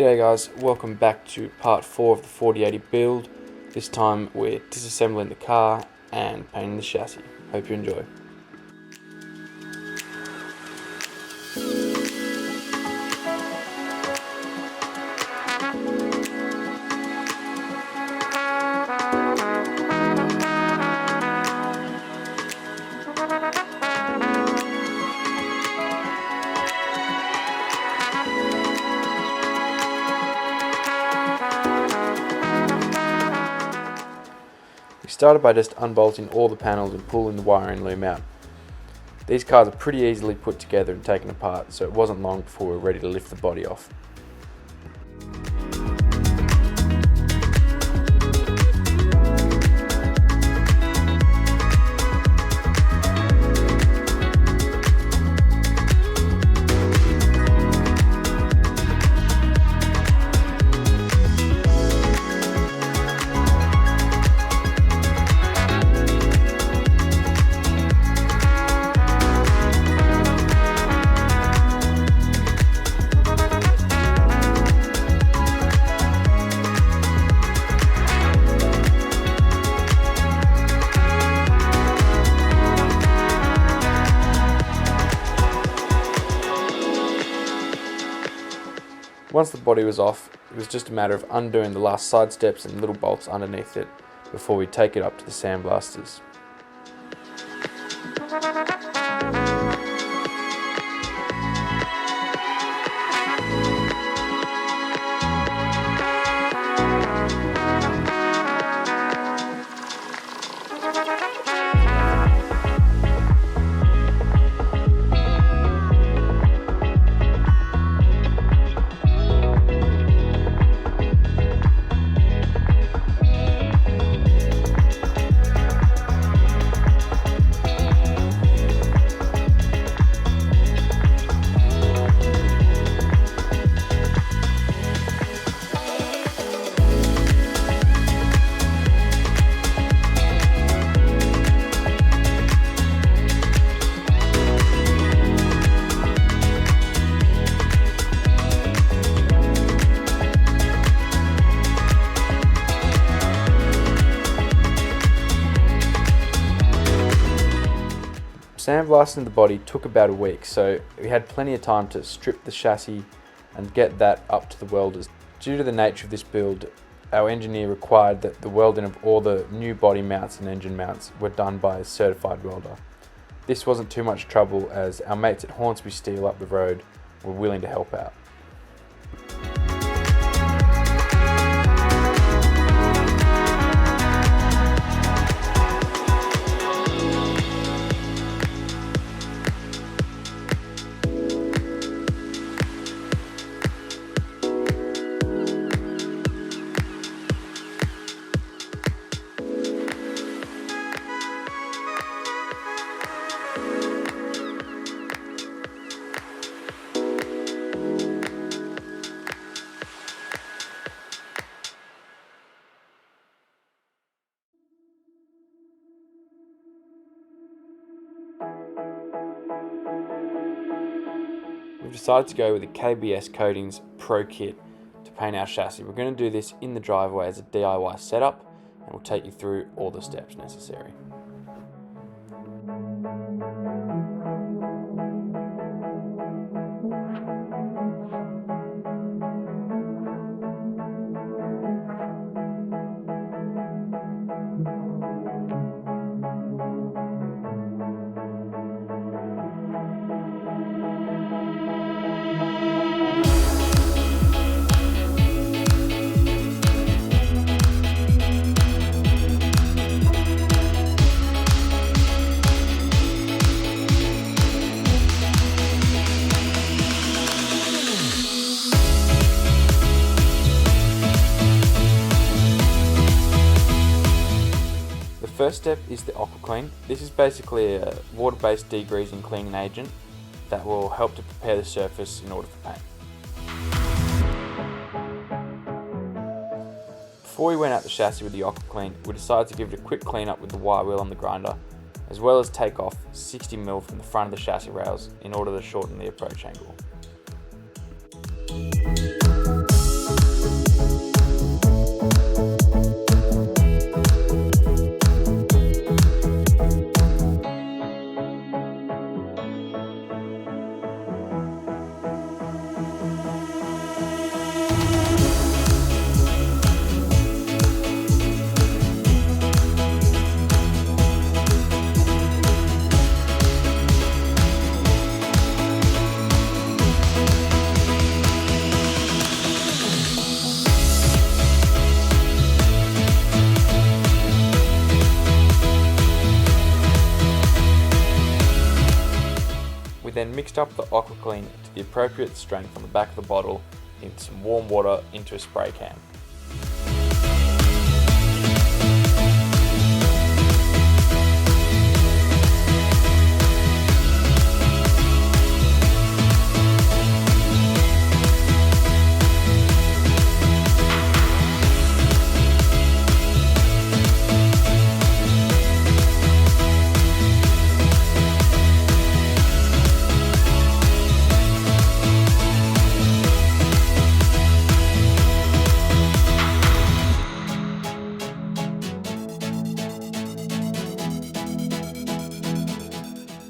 G'day guys, welcome back to part 4 of the 4080 build. This time we're disassembling the car and painting the chassis. Hope you enjoy. We started by just unbolting all the panels and pulling the wiring loom out. These cars are pretty easily put together and taken apart, so it wasn't long before we were ready to lift the body off. Once the body was off, it was just a matter of undoing the last side steps and little bolts underneath it before we take it up to the sandblasters. Sandblasting the body took about a week, so we had plenty of time to strip the chassis and get that up to the welders. Due to the nature of this build, our engineer required that the welding of all the new body mounts and engine mounts were done by a certified welder. This wasn't too much trouble as our mates at Hornsby Steel up the road were willing to help out. We've decided to go with the KBS Coatings Pro Kit to paint our chassis. We're going to do this in the driveway as a DIY setup, and we'll take you through all the steps necessary. The first step is the aqua clean. This is basically a water-based degreasing cleaning agent that will help to prepare the surface in order for paint. Before we went out the chassis with the aqua clean, we decided to give it a quick clean up with the wire wheel on the grinder, as well as take off 60mm from the front of the chassis rails in order to shorten the approach angle. then mixed up the AquaClean to the appropriate strength on the back of the bottle in some warm water into a spray can.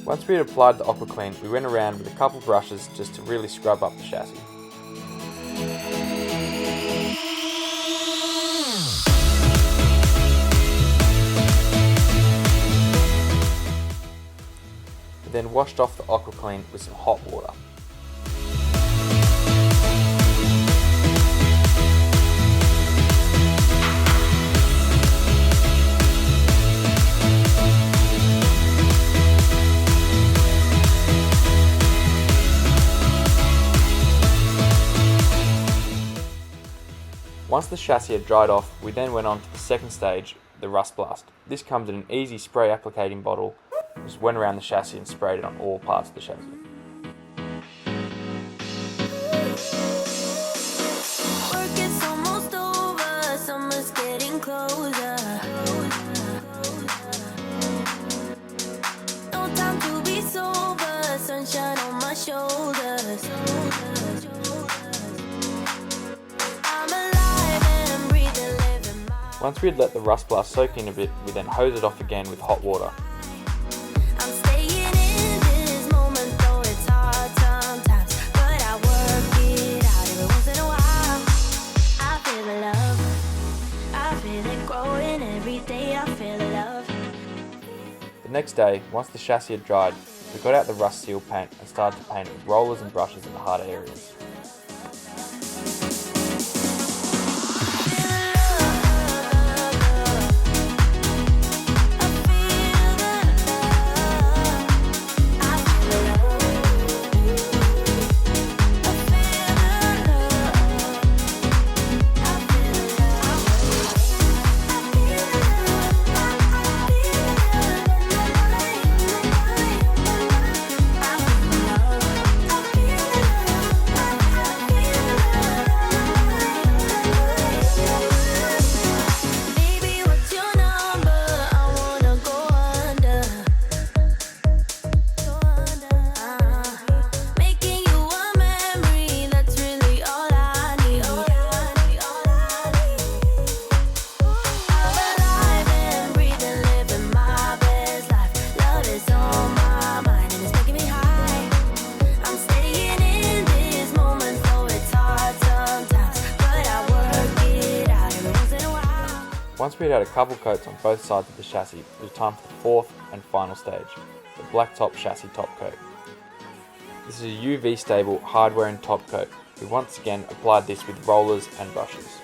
Once we had applied the AquaClean, we went around with a couple brushes just to really scrub up the chassis. We then washed off the AquaClean with some hot water. Once the chassis had dried off, we then went on to the second stage, the rust blast. This comes in an easy spray applicating bottle. Just went around the chassis and sprayed it on all parts of the chassis. Work is almost over, summer's getting closer. No time to be sober, sunshine on my shoulders. Once we had let the rust blast soak in a bit, we then hose it off again with hot water. I'm staying in this moment, though it's hard sometimes, but I work it out every once in a while. I feel the love, I feel it growing every day, I feel the love. The next day, once the chassis had dried, we got out the rust seal paint and started to paint with rollers and brushes in the harder areas. Once we had a couple coats on both sides of the chassis, it was time for the fourth and final stage, the black top chassis top coat. This is a UV stable hardware and top coat. We once again applied this with rollers and brushes.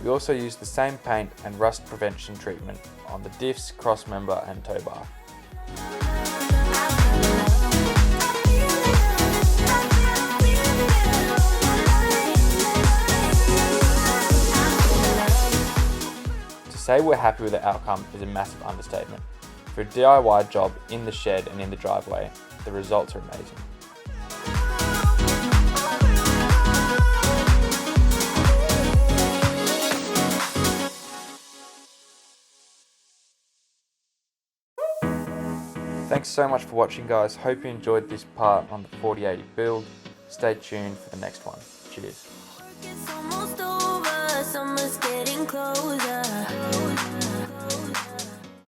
We also used the same paint and rust prevention treatment on the diffs, crossmember and tow bar. To say we're happy with the outcome is a massive understatement. For a DIY job in the shed and in the driveway, the results are amazing. Thanks so much for watching, guys. Hope you enjoyed this part on the 4080 build. Stay tuned for the next one. Cheers. It's almost over, summer's getting closer.